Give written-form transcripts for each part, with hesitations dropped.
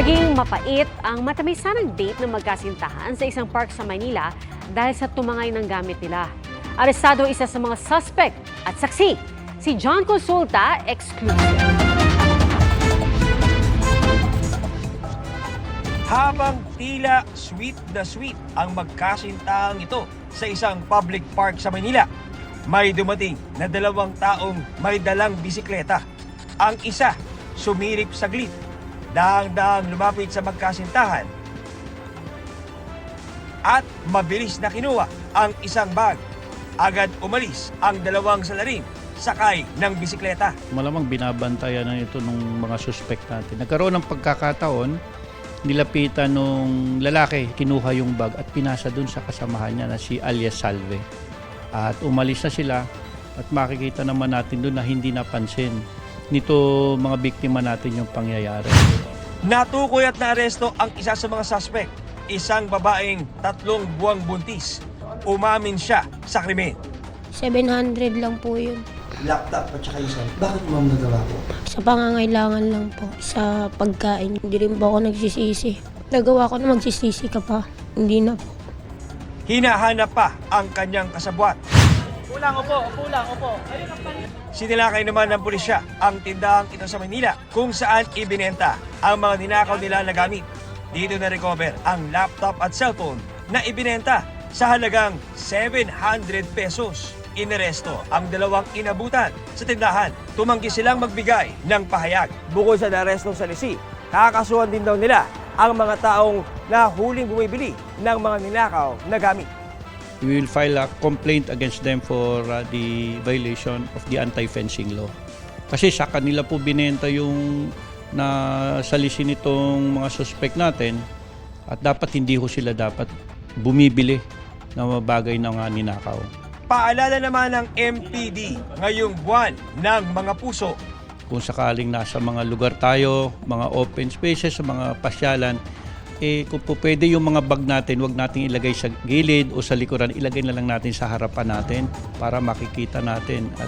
Naging mapait ang matamisanang date ng magkasintahan sa isang park sa Maynila dahil sa tumangay ng gamit nila. Arestado isa sa mga suspect at saksi, si John Consulta, exclusive. Habang tila sweet na sweet ang magkasintahang ito sa isang public park sa Maynila, may dumating na dalawang taong may dalang bisikleta. Ang isa sumirip saglit, daang-daang lumapit sa magkasintahan at mabilis na kinuha ang isang bag. Agad umalis ang dalawang salarin sakay ng bisikleta. Malamang binabantayan na ito ng mga suspect natin. Nagkaroon ng pagkakataon, nilapitan nung lalaki, kinuha yung bag at pinasa dun sa kasamahan niya na si alias Salve. At umalis na sila at makikita naman natin dun na hindi napansin nito mga biktima natin yung pangyayari. Natukoy at naaresto ang isa sa mga suspect, isang babaeng 3 buwang buntis. Umamin siya sa krimen. 700 lang po yun. Laptop at saka isang. Bakit mo nagawa po? Sa pangangailangan lang po. Sa pagkain. Hindi rin po ako nagsisisi. Nagawa ko na magsisisi ka pa. Hindi na po. Hinahanap pa ang kanyang kasabwat. Upo. Sinilakay naman ng pulisya ang tindahang ito sa Manila kung saan ibinenta ang mga ninakaw nila na gamit. Dito na-recover ang laptop at cellphone na ibinenta sa halagang 700 pesos. Inaresto ang dalawang inabutan sa tindahan. Tumanggi silang magbigay ng pahayag. Bukod sa narestong salisi, kakasuhan din daw nila ang mga taong nahuling bumibili ng mga ninakaw na gamit. We will file a complaint against them for the violation of the anti-fencing law. Kasi sa kanila po binenta yung salisi nitong mga suspect natin at dapat hindi ho sila dapat bumibili ng mga bagay na nga ninakaw. Paalala naman ng MPD ngayong buwan ng mga puso. Kung sakaling nasa mga lugar tayo, mga open spaces, mga pasyalan, kung po pwede yung mga bag natin, wag natin ilagay sa gilid o sa likuran, ilagay na lang natin sa harapan natin para makikita natin at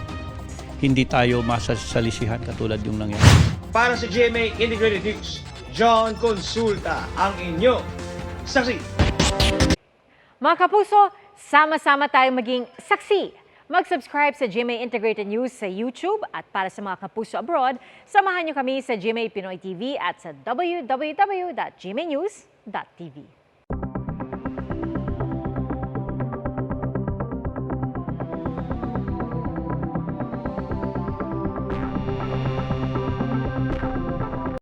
hindi tayo masasalisihan katulad yung nangyari. Para sa GMA Integrated News, John Consulta ang inyong saksi. Mga kapuso, sama-sama tayong maging saksi. Mag-subscribe sa GMA Integrated News sa YouTube at para sa mga kapuso abroad, samahan niyo kami sa GMA Pinoy TV at sa www.gmanews.tv.